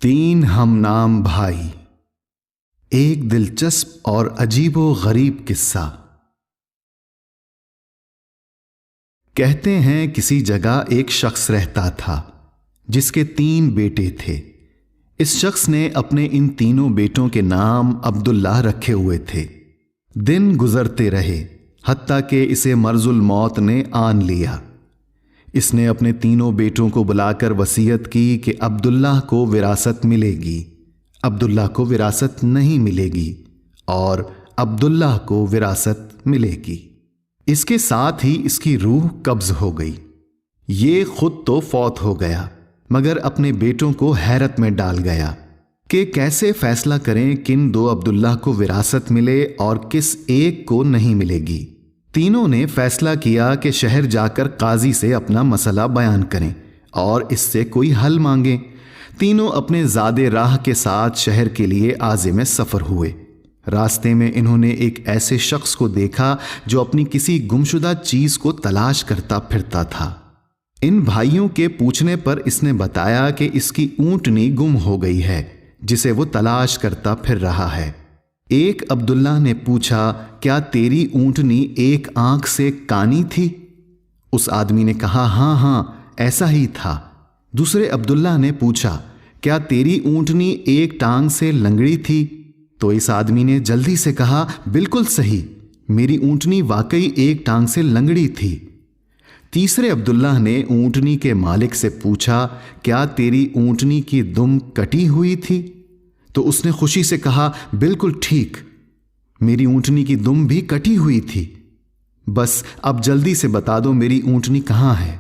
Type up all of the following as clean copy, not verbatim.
तीन हम नाम भाई। एक दिलचस्प और अजीबो गरीब किस्सा। कहते हैं किसी जगह एक शख्स रहता था जिसके 3 बेटे थे। इस शख्स ने अपने इन तीनों बेटों के नाम अब्दुल्लाह रखे हुए थे। दिन गुजरते रहे हत्ता कि इसे मर्जुल मौत ने आन लिया। इसने अपने तीनों बेटों को बुलाकर वसीयत की कि अब्दुल्लाह को विरासत मिलेगी, अब्दुल्लाह को विरासत नहीं मिलेगी और अब्दुल्लाह को विरासत मिलेगी। इसके साथ ही इसकी रूह कब्ज हो गई। ये खुद तो फौत हो गया मगर अपने बेटों को हैरत में डाल गया कि कैसे फैसला करें किन 2 अब्दुल्लाह को विरासत मिले और किस एक को नहीं मिलेगी। तीनों ने फैसला किया कि शहर जाकर काजी से अपना मसला बयान करें और इससे कोई हल मांगें। तीनों अपने ज़ादे राह के साथ शहर के लिए आज़िम सफ़र हुए। रास्ते में इन्होंने एक ऐसे शख्स को देखा जो अपनी किसी गुमशुदा चीज़ को तलाश करता फिरता था। इन भाइयों के पूछने पर इसने बताया कि इसकी ऊँटनी गुम हो गई है जिसे वो तलाश करता फिर रहा है। एक अब्दुल्लाह ने पूछा, क्या तेरी ऊँटनी एक आंख से कानी थी? उस आदमी ने कहा, हाँ ऐसा ही था। दूसरे अब्दुल्लाह ने पूछा, क्या तेरी ऊँटनी एक टांग से लंगड़ी थी? तो इस आदमी ने जल्दी से कहा, बिल्कुल सही, मेरी ऊँटनी वाकई एक टांग से लंगड़ी थी। तीसरे अब्दुल्लाह ने ऊँटनी के मालिक से पूछा, क्या तेरी ऊँटनी की दुम कटी हुई थी? तो उसने खुशी से कहा, बिल्कुल ठीक, मेरी ऊँटनी की दुम भी कटी हुई थी। बस अब जल्दी से बता दो मेरी ऊँटनी कहाँ है।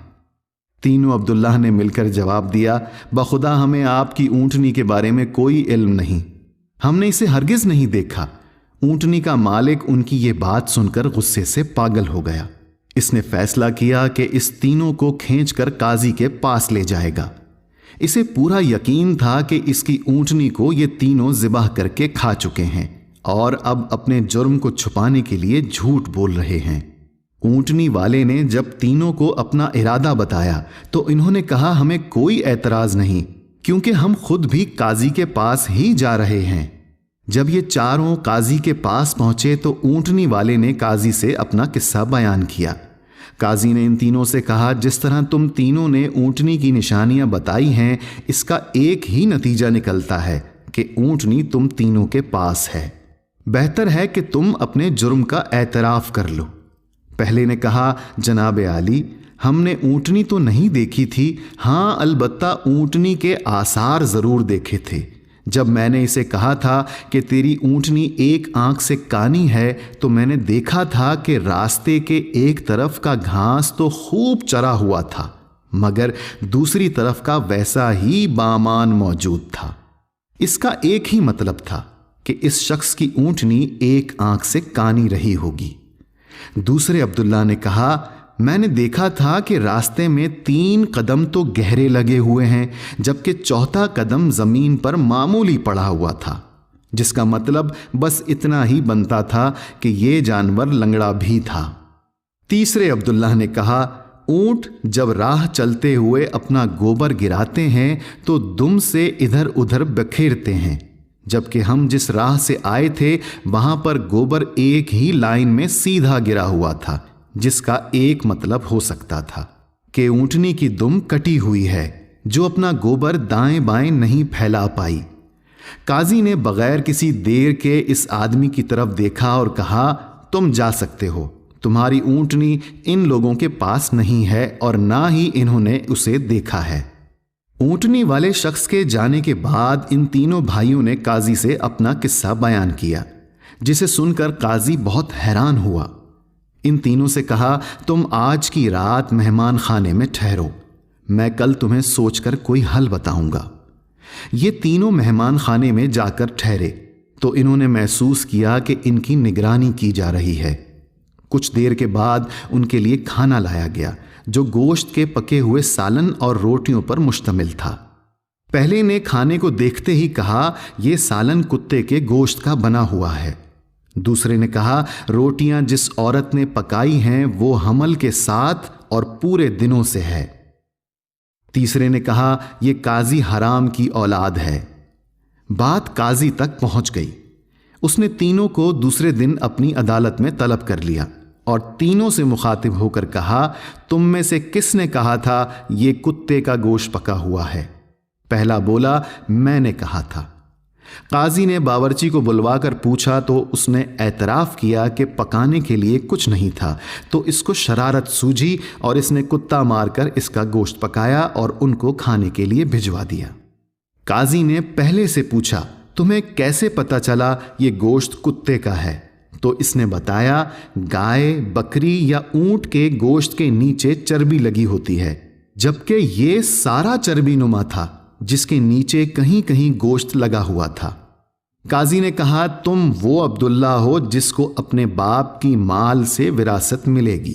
तीनों अब्दुल्लाह ने मिलकर जवाब दिया, बखुदा हमें आपकी ऊँटनी के बारे में कोई इल्म नहीं, हमने इसे हरगिज नहीं देखा। ऊँटनी का मालिक उनकी ये बात सुनकर गुस्से से पागल हो गया। इसने फैसला किया कि इस तीनों को खींचकर काजी के पास ले जाएगा। इसे पूरा यकीन था कि इसकी ऊँटनी को ये तीनों ज़िबाह करके खा चुके हैं और अब अपने जुर्म को छुपाने के लिए झूठ बोल रहे हैं। ऊँटनी वाले ने जब तीनों को अपना इरादा बताया तो इन्होंने कहा, हमें कोई एतराज़ नहीं क्योंकि हम खुद भी काजी के पास ही जा रहे हैं। जब ये चारों काजी के पास पहुंचे तो ऊँटनी वाले ने काजी से अपना किस्सा बयान किया। काजी ने इन तीनों से कहा, जिस तरह तुम तीनों ने ऊँटनी की निशानियां बताई हैं, इसका एक ही नतीजा निकलता है कि ऊँटनी तुम तीनों के पास है। बेहतर है कि तुम अपने जुर्म का एतराफ़ कर लो। पहले ने कहा, जनाब आली, हमने ऊँटनी तो नहीं देखी थी, हाँ अलबत्ता ऊँटनी के आसार ज़रूर देखे थे। जब मैंने इसे कहा था कि तेरी ऊँटनी एक आंख से कानी है तो मैंने देखा था कि रास्ते के एक तरफ का घास तो खूब चरा हुआ था मगर दूसरी तरफ का वैसा ही बामान मौजूद था। इसका एक ही मतलब था कि इस शख्स की ऊँटनी एक आंख से कानी रही होगी। दूसरे अब्दुल्लाह ने कहा, मैंने देखा था कि रास्ते में 3 कदम तो गहरे लगे हुए हैं जबकि चौथा कदम जमीन पर मामूली पड़ा हुआ था, जिसका मतलब बस इतना ही बनता था कि ये जानवर लंगड़ा भी था। तीसरे अब्दुल्लाह ने कहा, ऊंट जब राह चलते हुए अपना गोबर गिराते हैं तो दुम से इधर उधर बखेरते हैं, जबकि हम जिस राह से आए थे वहां पर गोबर एक ही लाइन में सीधा गिरा हुआ था, जिसका एक मतलब हो सकता था कि ऊँटनी की दुम कटी हुई है जो अपना गोबर दाएं बाएं नहीं फैला पाई। काजी ने बगैर किसी देर के इस आदमी की तरफ देखा और कहा, तुम जा सकते हो, तुम्हारी ऊँटनी इन लोगों के पास नहीं है और ना ही इन्होंने उसे देखा है। ऊँटनी वाले शख्स के जाने के बाद इन तीनों भाइयों ने काजी से अपना किस्सा बयान किया, जिसे सुनकर काजी बहुत हैरान हुआ। इन तीनों से कहा, तुम आज की रात मेहमान खाने में ठहरो, मैं कल तुम्हें सोचकर कोई हल बताऊंगा। ये तीनों मेहमान खाने में जाकर ठहरे तो इन्होंने महसूस किया कि इनकी निगरानी की जा रही है। कुछ देर के बाद उनके लिए खाना लाया गया जो गोश्त के पके हुए सालन और रोटियों पर मुश्तमिल था। पहले ने खाने को देखते ही कहा, यह सालन कुत्ते के गोश्त का बना हुआ है। दूसरे ने कहा, रोटियां जिस औरत ने पकाई हैं वो हमल के साथ और पूरे दिनों से है। तीसरे ने कहा, यह काजी हराम की औलाद है। बात काजी तक पहुंच गई। उसने तीनों को दूसरे दिन अपनी अदालत में तलब कर लिया और तीनों से मुखातिब होकर कहा, तुम में से किसने कहा था ये कुत्ते का गोश्त पका हुआ है? पहला बोला, मैंने कहा था। काजी ने बावर्ची को बुलवाकर पूछा तो उसने एतराफ़ किया कि पकाने के लिए कुछ नहीं था, तो इसको शरारत सूझी और इसने कुत्ता मारकर इसका गोश्त पकाया और उनको खाने के लिए भिजवा दिया। काजी ने पहले से पूछा, तुम्हें कैसे पता चला ये गोश्त कुत्ते का है? तो इसने बताया, गाय, बकरी या ऊंट के गोश्त के नीचे चर्बी लगी होती है, जबकि ये सारा चर्बी नुमा था जिसके नीचे कहीं कहीं गोश्त लगा हुआ था। काजी ने कहा, तुम वो अब्दुल्ला हो जिसको अपने बाप की माल से विरासत मिलेगी।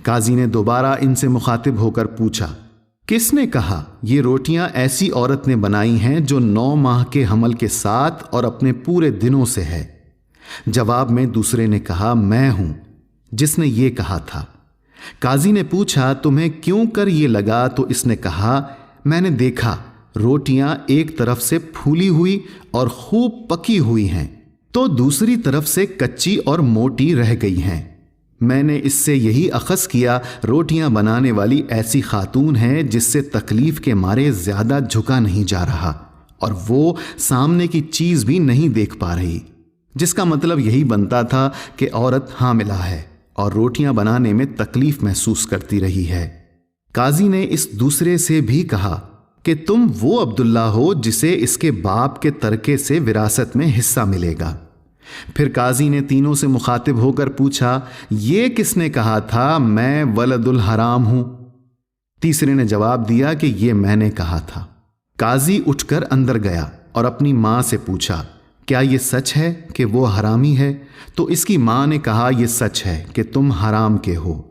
काजी ने दोबारा इनसे मुखातिब होकर पूछा, किसने कहा ये रोटियां ऐसी औरत ने बनाई हैं जो 9 माह के हमल के साथ और अपने पूरे दिनों से है? जवाब में दूसरे ने कहा, मैं हूं जिसने ये कहा था। काजी ने पूछा, तुम्हें क्यों कर ये लगा? तो इसने कहा, मैंने देखा रोटियां एक तरफ से फूली हुई और खूब पकी हुई हैं, तो दूसरी तरफ से कच्ची और मोटी रह गई हैं। मैंने इससे यही अखज़ किया, रोटियां बनाने वाली ऐसी खातून है जिससे तकलीफ के मारे ज्यादा झुका नहीं जा रहा और वो सामने की चीज भी नहीं देख पा रही, जिसका मतलब यही बनता था कि औरत हामिला है और रोटियां बनाने में तकलीफ महसूस करती रही है। काजी ने इस दूसरे से भी कहा कि तुम वो अब्दुल्ला हो जिसे इसके बाप के तरके से विरासत में हिस्सा मिलेगा। फिर काजी ने तीनों से मुखातिब होकर पूछा, ये किसने कहा था मैं वलदुल हराम हूं? तीसरे ने जवाब दिया कि ये मैंने कहा था। काजी उठकर अंदर गया और अपनी मां से पूछा, क्या ये सच है कि वो हरामी है? तो इसकी मां ने कहा, यह सच है कि तुम हराम के हो।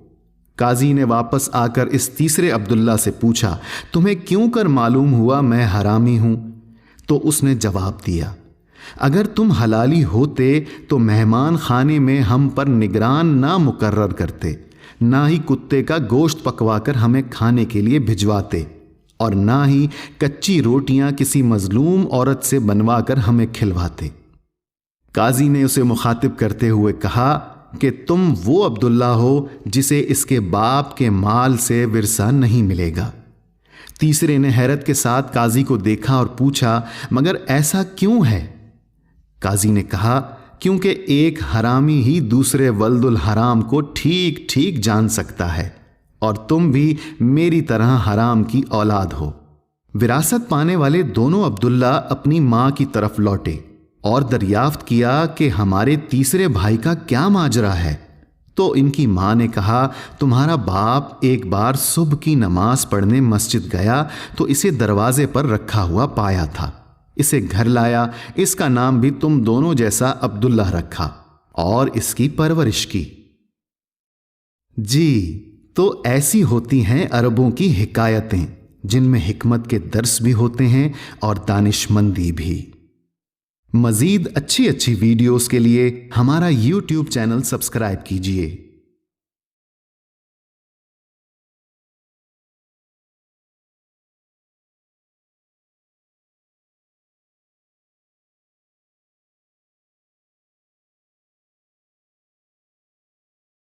काजी ने वापस आकर इस तीसरे अब्दुल्ला से पूछा, तुम्हें क्यों कर मालूम हुआ मैं हरामी हूं? तो उसने जवाब दिया, अगर तुम हलाली होते तो मेहमान खाने में हम पर निगरान ना मुकर्रर करते, ना ही कुत्ते का गोश्त पकवाकर हमें खाने के लिए भिजवाते और ना ही कच्ची रोटियां किसी मजलूम औरत से बनवा कर हमें खिलवाते। काजी ने उसे मुखातिब करते हुए कहा कि तुम वो अब्दुल्ला हो जिसे इसके बाप के माल से विरसा नहीं मिलेगा। तीसरे ने हैरत के साथ काजी को देखा और पूछा, मगर ऐसा क्यों है? काजी ने कहा, क्योंकि एक हरामी ही दूसरे वल्दुल हराम को ठीक ठीक जान सकता है और तुम भी मेरी तरह हराम की औलाद हो। विरासत पाने वाले दोनों अब्दुल्ला अपनी मां की तरफ लौटे और दरियाफ्त किया कि हमारे तीसरे भाई का क्या माजरा है। तो इनकी मां ने कहा, तुम्हारा बाप एक बार सुबह की नमाज पढ़ने मस्जिद गया तो इसे दरवाजे पर रखा हुआ पाया था। इसे घर लाया, इसका नाम भी तुम दोनों जैसा अब्दुल्ला रखा और इसकी परवरिश की। जी, तो ऐसी होती हैं अरबों की हिकायतें जिनमें हिकमत के दर्स भी होते हैं और दानिशमंदी भी। मजीद अच्छी अच्छी वीडियोस के लिए हमारा YouTube चैनल सब्सक्राइब कीजिए।